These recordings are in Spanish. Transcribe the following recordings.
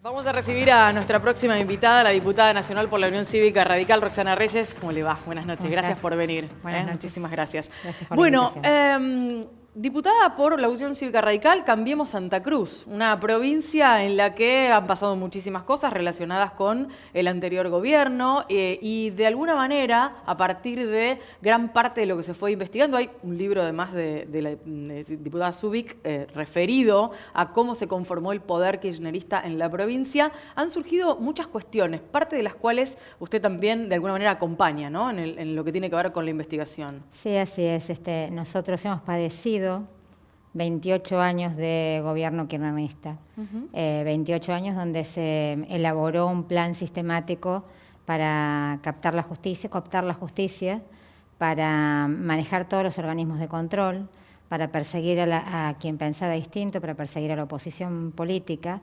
Vamos a recibir a nuestra próxima invitada, la diputada nacional por la Unión Cívica Radical, Roxana Reyes. ¿Cómo le va? Buenas noches. Gracias por venir. Buenas noches. Muchísimas gracias. Gracias por la invitación. Diputada por la Unión Cívica Radical, Cambiemos Santa Cruz, una provincia en la que han pasado muchísimas cosas relacionadas con el anterior gobierno y de alguna manera, a partir de gran parte de lo que se fue investigando, hay un libro además de la diputada Zubik referido a cómo se conformó el poder kirchnerista en la provincia, han surgido muchas cuestiones, parte de las cuales usted también de alguna manera acompaña, ¿no? en lo que tiene que ver con la investigación. Sí, así es. Nosotros hemos padecido 28 años de gobierno kirchnerista, 28 años donde se elaboró un plan sistemático para cooptar la justicia, para manejar todos los organismos de control, para perseguir a quien pensara distinto, para perseguir a la oposición política,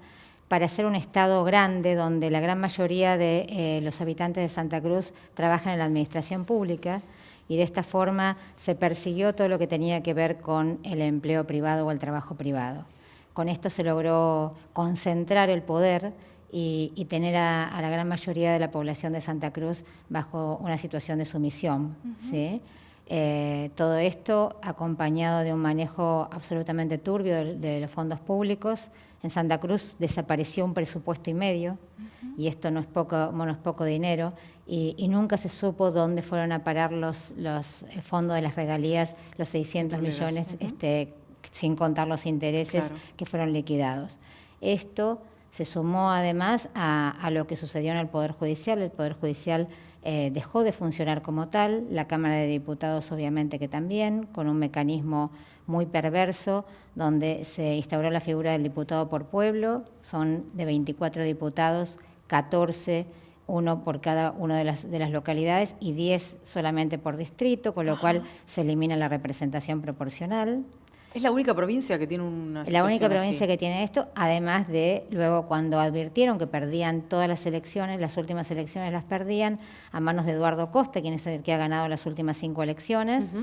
para hacer un Estado grande donde la gran mayoría de los habitantes de Santa Cruz trabajan en la administración pública, y de esta forma se persiguió todo lo que tenía que ver con el empleo privado o el trabajo privado. Con esto se logró concentrar el poder y tener a la gran mayoría de la población de Santa Cruz bajo una situación de sumisión, ¿sí? Todo esto acompañado de un manejo absolutamente turbio de los fondos públicos. En Santa Cruz desapareció un presupuesto y medio, y esto no es poco dinero, y nunca se supo dónde fueron a parar los fondos de las regalías, los 600 millones, sin contar los intereses que fueron liquidados. Esto se sumó además a lo que sucedió en el Poder Judicial. El Poder Judicial dejó de funcionar como tal, la Cámara de Diputados obviamente que también, con un mecanismo muy perverso, donde se instauró la figura del diputado por pueblo. Son de 24 diputados, 14, uno por cada una de las localidades y 10 solamente por distrito, con lo cual se elimina la representación proporcional. ¿Es la única provincia que tiene una situación La única provincia así? que tiene esto, además de luego cuando advirtieron que perdían todas las elecciones, las últimas elecciones las perdían a manos de Eduardo Costa, quien es el que ha ganado las últimas 5 elecciones.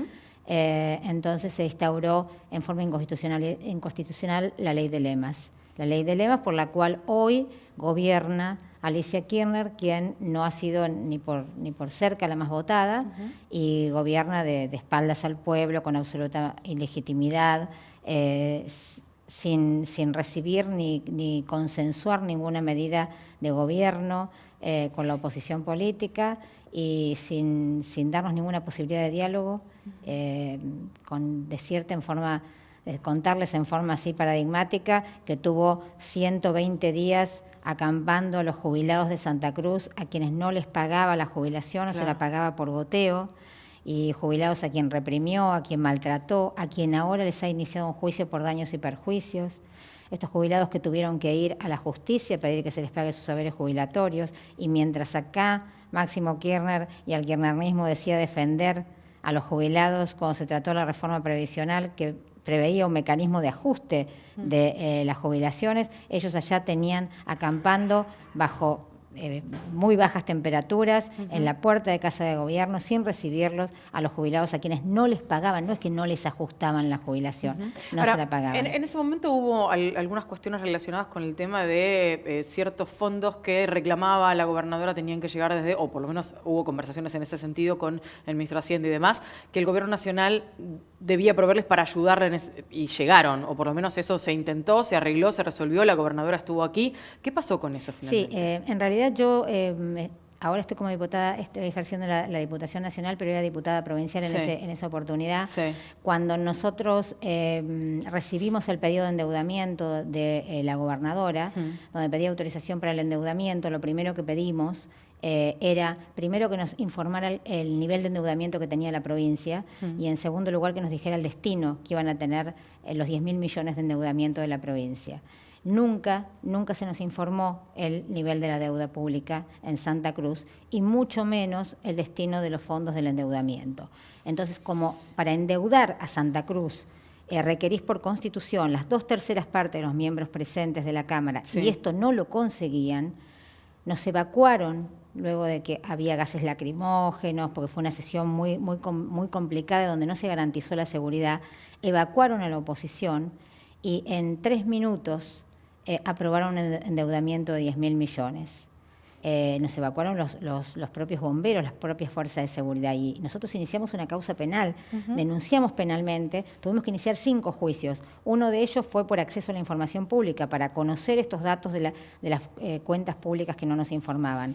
Entonces se instauró en forma inconstitucional la ley de lemas. La ley de lemas por la cual hoy gobierna Alicia Kirchner, quien no ha sido ni por cerca la más votada, y gobierna de espaldas al pueblo con absoluta ilegitimidad, sin recibir ni consensuar ninguna medida de gobierno con la oposición política y sin darnos ninguna posibilidad de diálogo, contarles en forma así paradigmática que tuvo 120 días acampando a los jubilados de Santa Cruz, a quienes no les pagaba la jubilación, o se la pagaba por goteo, y jubilados a quien reprimió, a quien maltrató, a quien ahora les ha iniciado un juicio por daños y perjuicios. Estos jubilados que tuvieron que ir a la justicia a pedir que se les pague sus saberes jubilatorios, y mientras acá Máximo Kirchner y el kirchnerismo decía defender a los jubilados cuando se trató la reforma previsional que preveía un mecanismo de ajuste de las jubilaciones, ellos allá tenían acampando bajo muy bajas temperaturas en la puerta de Casa de Gobierno sin recibirlos a los jubilados a quienes no les pagaban, no es que no les ajustaban la jubilación, Ahora, se la pagaban. En ese momento hubo algunas cuestiones relacionadas con el tema de ciertos fondos que reclamaba la gobernadora tenían que llegar desde, o por lo menos hubo conversaciones en ese sentido con el ministro de Hacienda y demás, que el gobierno nacional debía proveerles para ayudarle y llegaron, o por lo menos eso se intentó, se arregló, se resolvió, la gobernadora estuvo aquí. ¿Qué pasó con eso finalmente? Sí, en realidad yo ahora estoy como diputada, estoy ejerciendo la Diputación Nacional, pero era diputada provincial en esa oportunidad. Cuando nosotros recibimos el pedido de endeudamiento de la gobernadora, donde pedía autorización para el endeudamiento, lo primero que pedimos era, primero, que nos informara el nivel de endeudamiento que tenía la provincia y, en segundo lugar, que nos dijera el destino que iban a tener los 10.000 millones de endeudamiento de la provincia. Nunca se nos informó el nivel de la deuda pública en Santa Cruz y mucho menos el destino de los fondos del endeudamiento. Entonces, como para endeudar a Santa Cruz requerís por Constitución las 2/3 partes de los miembros presentes de la Cámara y esto no lo conseguían, nos evacuaron luego de que había gases lacrimógenos, porque fue una sesión muy complicada donde no se garantizó la seguridad, evacuaron a la oposición y en 3 minutos aprobaron un endeudamiento de 10.000 millones. Nos evacuaron los propios bomberos, las propias fuerzas de seguridad. Y nosotros iniciamos una causa penal, denunciamos penalmente, tuvimos que iniciar 5 juicios. Uno de ellos fue por acceso a la información pública, para conocer estos datos de las cuentas públicas que no nos informaban.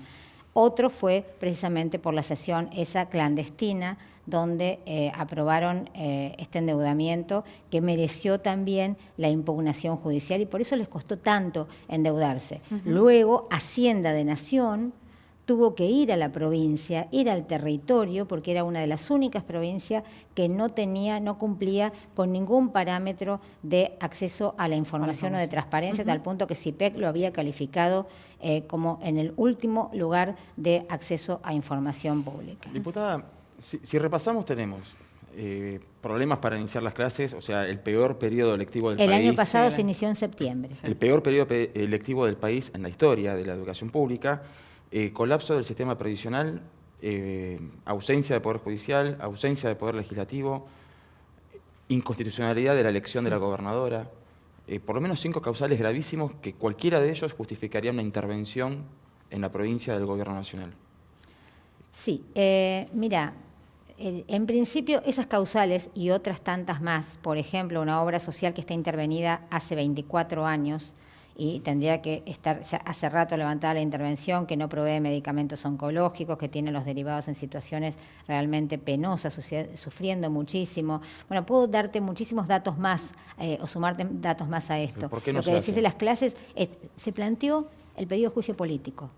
Otro fue precisamente por la sesión esa clandestina, donde aprobaron este endeudamiento que mereció también la impugnación judicial y por eso les costó tanto endeudarse. Luego, Hacienda de Nación tuvo que ir a la provincia, ir al territorio, porque era una de las únicas provincias que no cumplía con ningún parámetro de acceso a la información o de transparencia, tal punto que CIPEC lo había calificado como en el último lugar de acceso a información pública. Diputada, si repasamos, tenemos problemas para iniciar las clases, o sea, el peor periodo lectivo del país. El año pasado se inició en septiembre. El peor periodo lectivo del país en la historia de la educación pública, colapso del sistema previsional, ausencia de poder judicial, ausencia de poder legislativo, inconstitucionalidad de la elección de la gobernadora, por lo menos 5 causales gravísimos que cualquiera de ellos justificaría una intervención en la provincia del gobierno nacional. Sí, mira, en principio esas causales y otras tantas más, por ejemplo, una obra social que está intervenida hace 24 años y tendría que estar ya hace rato levantada la intervención, que no provee medicamentos oncológicos, que tiene los derivados en situaciones realmente penosas, sufriendo muchísimo. Bueno, puedo darte muchísimos datos más o sumarte datos más a esto. ¿Por qué no Lo que decís de las clases, se planteó el pedido de juicio político.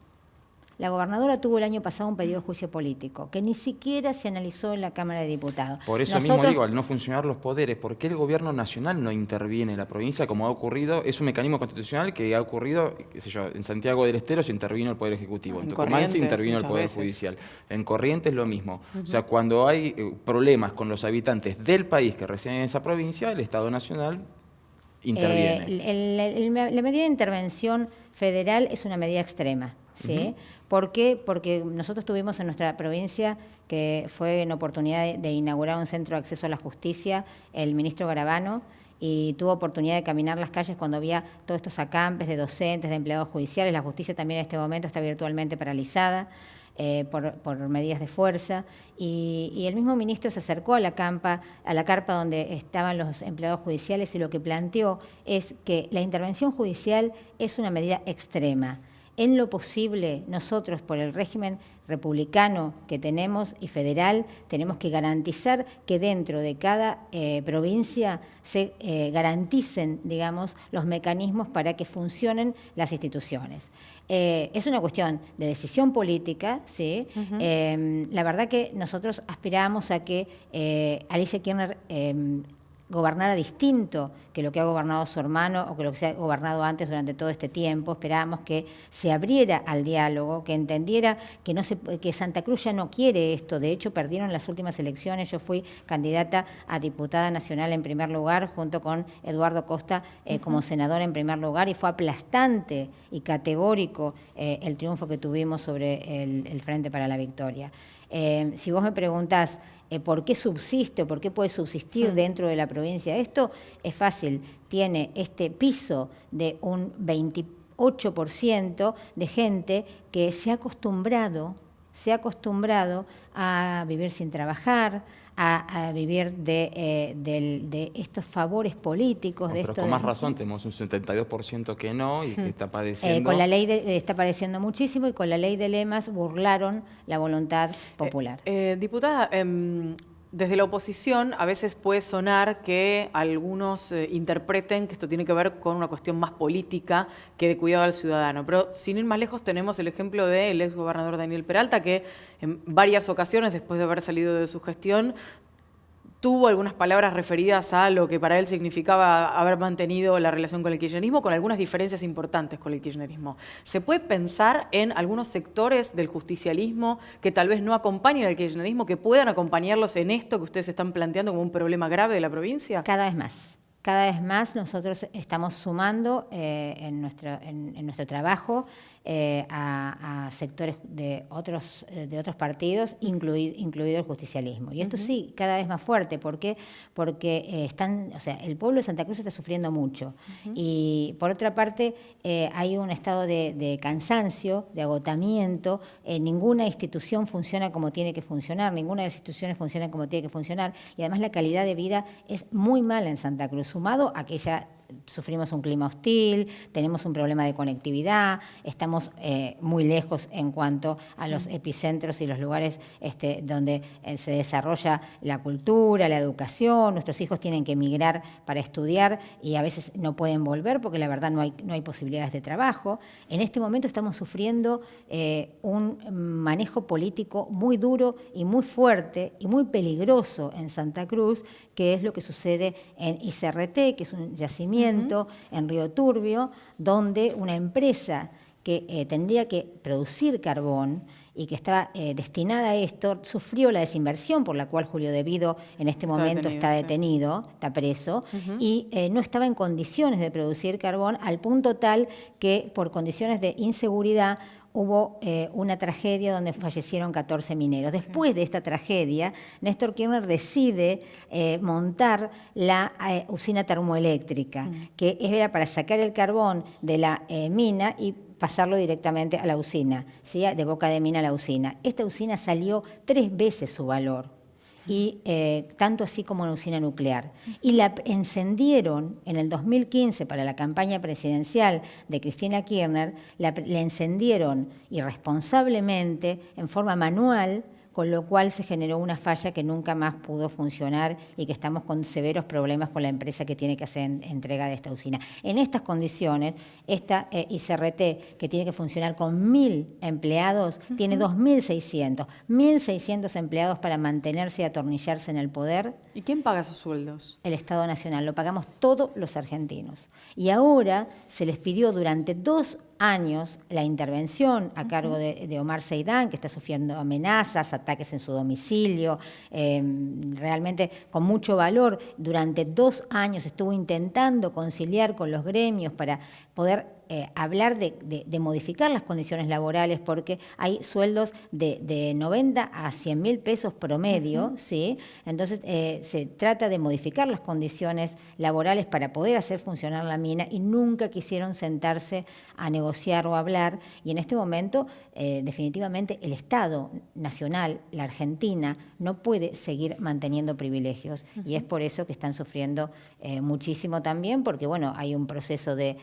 La gobernadora tuvo el año pasado un pedido de juicio político, que ni siquiera se analizó en la Cámara de Diputados. Por eso mismo digo, al no funcionar los poderes, ¿por qué el gobierno nacional no interviene en la provincia como ha ocurrido? Es un mecanismo constitucional que ha ocurrido, qué sé yo, en Santiago del Estero se intervino el Poder Ejecutivo, en Tucumán se intervino el Poder Judicial, en Corrientes lo mismo. O sea, cuando hay problemas con los habitantes del país que residen en esa provincia, el Estado Nacional interviene. La medida de intervención federal es una medida extrema, ¿sí? ¿Por qué? Porque nosotros tuvimos en nuestra provincia, que fue en oportunidad de inaugurar un centro de acceso a la justicia, el ministro Garabano, y tuvo oportunidad de caminar las calles cuando había todos estos acampes de docentes, de empleados judiciales. La justicia también en este momento está virtualmente paralizada por medidas de fuerza, y el mismo ministro se acercó a la carpa donde estaban los empleados judiciales y lo que planteó es que la intervención judicial es una medida extrema. En lo posible, nosotros, por el régimen republicano que tenemos y federal, tenemos que garantizar que dentro de cada provincia se garanticen, digamos, los mecanismos para que funcionen las instituciones. Es una cuestión de decisión política, ¿sí? La verdad que nosotros aspirábamos a que Alicia Kirchner gobernara distinto que lo que ha gobernado su hermano o que lo que se ha gobernado antes durante todo este tiempo. Esperábamos que se abriera al diálogo, que entendiera que Santa Cruz ya no quiere esto. De hecho, perdieron las últimas elecciones. Yo fui candidata a diputada nacional en primer lugar, junto con Eduardo Costa como senador en primer lugar, y fue aplastante y categórico el triunfo que tuvimos sobre el Frente para la Victoria. Si vos me preguntás ¿por qué subsiste o por qué puede subsistir dentro de la provincia esto? Es fácil, tiene este piso de un 28% de gente que se ha acostumbrado a vivir sin trabajar, a vivir de estos favores políticos. No, pero con más razón tenemos un 72% que no y que está padeciendo. Con la ley está padeciendo muchísimo, y con la ley de lemas burlaron la voluntad popular. Diputada, desde la oposición a veces puede sonar que algunos interpreten que esto tiene que ver con una cuestión más política que de cuidado al ciudadano. Pero sin ir más lejos tenemos el ejemplo del exgobernador Daniel Peralta, que en varias ocasiones, después de haber salido de su gestión, tuvo algunas palabras referidas a lo que para él significaba haber mantenido la relación con el kirchnerismo, con algunas diferencias importantes con el kirchnerismo. ¿Se puede pensar en algunos sectores del justicialismo que tal vez no acompañen al kirchnerismo, que puedan acompañarlos en esto que ustedes están planteando como un problema grave de la provincia? Cada vez más. Cada vez más nosotros estamos sumando en nuestro trabajo a sectores de otros partidos, incluido el justicialismo. Y esto sí, cada vez más fuerte. ¿Por qué? Porque el pueblo de Santa Cruz está sufriendo mucho. Y por otra parte, hay un estado de cansancio, de agotamiento. Ninguna institución funciona como tiene que funcionar, ninguna de las instituciones funciona como tiene que funcionar. Y además la calidad de vida es muy mala en Santa Cruz, sumado a que ya sufrimos un clima hostil, tenemos un problema de conectividad, estamos muy lejos en cuanto a los epicentros y los lugares donde se desarrolla la cultura, la educación. Nuestros hijos tienen que emigrar para estudiar y a veces no pueden volver porque la verdad no hay posibilidades de trabajo. En este momento estamos sufriendo un manejo político muy duro y muy fuerte y muy peligroso en Santa Cruz, que es lo que sucede en ICRT, que es un yacimiento en Río Turbio, donde una empresa que tendría que producir carbón y que estaba destinada a esto, sufrió la desinversión por la cual Julio De Vido en este momento está detenido, está preso, y no estaba en condiciones de producir carbón al punto tal que por condiciones de inseguridad hubo una tragedia donde fallecieron 14 mineros. Después de esta tragedia, Néstor Kirchner decide montar la usina termoeléctrica, que era para sacar el carbón de la mina y pasarlo directamente a la usina, ¿sí? De boca de mina a la usina. Esta usina salió 3 veces su valor. Y tanto así como una usina nuclear. Y la encendieron en el 2015 para la campaña presidencial de Cristina Kirchner, la encendieron irresponsablemente, en forma manual, con lo cual se generó una falla que nunca más pudo funcionar y que estamos con severos problemas con la empresa que tiene que hacer entrega de esta usina. En estas condiciones, esta ICRT, que tiene que funcionar con 1.000 empleados, tiene 2.600. 1.600 empleados para mantenerse y atornillarse en el poder. ¿Y quién paga esos sueldos? El Estado Nacional, lo pagamos todos los argentinos. Y ahora se les pidió durante 2 años la intervención a cargo de Omar Seidán, que está sufriendo amenazas, ataques en su domicilio, realmente con mucho valor. Durante 2 años estuvo intentando conciliar con los gremios para poder hablar de modificar las condiciones laborales, porque hay sueldos de 90 a 100.000 pesos promedio, ¿sí? Entonces se trata de modificar las condiciones laborales para poder hacer funcionar la mina y nunca quisieron sentarse a negociar o hablar. Y en este momento, definitivamente, el Estado Nacional, la Argentina, no puede seguir manteniendo privilegios. Y es por eso que están sufriendo muchísimo también, porque bueno, hay un proceso de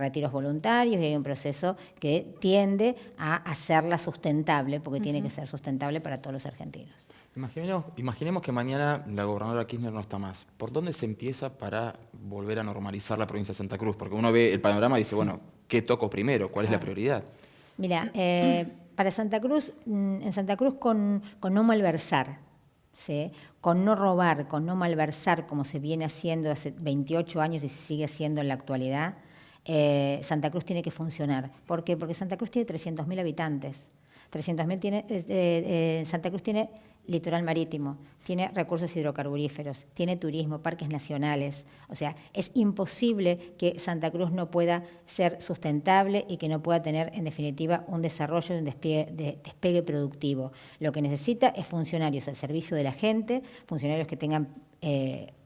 retiros voluntarios y hay un proceso que tiende a hacerla sustentable, porque tiene que ser sustentable para todos los argentinos. Imaginemos que mañana la gobernadora Kirchner no está más. ¿Por dónde se empieza para volver a normalizar la provincia de Santa Cruz? Porque uno ve el panorama y dice, bueno, ¿qué toco primero? ¿Cuál es la prioridad? Mira, para Santa Cruz, en Santa Cruz con no malversar, ¿sí? Con no robar, con no malversar, como se viene haciendo hace 28 años y se sigue haciendo en la actualidad, Santa Cruz tiene que funcionar. ¿Por qué? Porque Santa Cruz tiene 300.000 habitantes. 300.000 tiene, Santa Cruz tiene litoral marítimo, tiene recursos hidrocarburíferos, tiene turismo, parques nacionales. O sea, es imposible que Santa Cruz no pueda ser sustentable y que no pueda tener, en definitiva, un desarrollo y un despegue productivo. Lo que necesita es funcionarios al servicio de la gente, funcionarios que tengan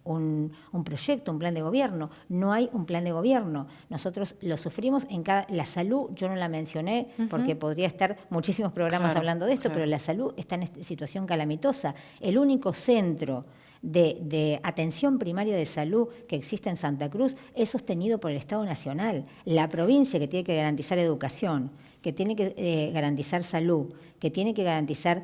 un proyecto, un plan de gobierno. No hay un plan de gobierno. Nosotros lo sufrimos en la salud, yo no la mencioné porque podría estar muchísimos programas hablando de esto, pero la salud está en esta situación calamitosa. El único centro de atención primaria de salud que existe en Santa Cruz es sostenido por el Estado Nacional. La provincia, que tiene que garantizar educación, que tiene que garantizar salud, que tiene que garantizar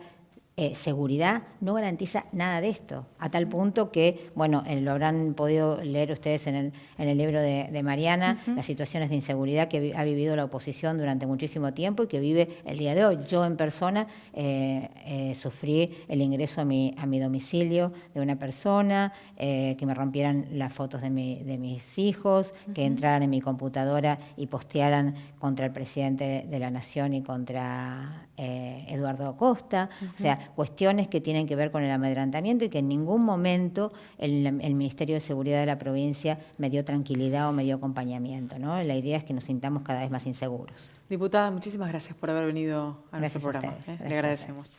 seguridad, no garantiza nada de esto, a tal punto que, bueno, lo habrán podido leer ustedes en el libro de Mariana, las situaciones de inseguridad que ha vivido la oposición durante muchísimo tiempo y que vive el día de hoy. Yo en persona sufrí el ingreso a mi domicilio de una persona, que me rompieran las fotos de mis hijos, que entraran en mi computadora y postearan contra el presidente de la Nación y contra Eduardo Costa. O sea, cuestiones que tienen que ver con el amedrentamiento y que en ningún momento el Ministerio de Seguridad de la provincia me dio tranquilidad o me dio acompañamiento, ¿no? La idea es que nos sintamos cada vez más inseguros. Diputada, muchísimas gracias por haber venido a nuestro programa. Ustedes. Le agradecemos.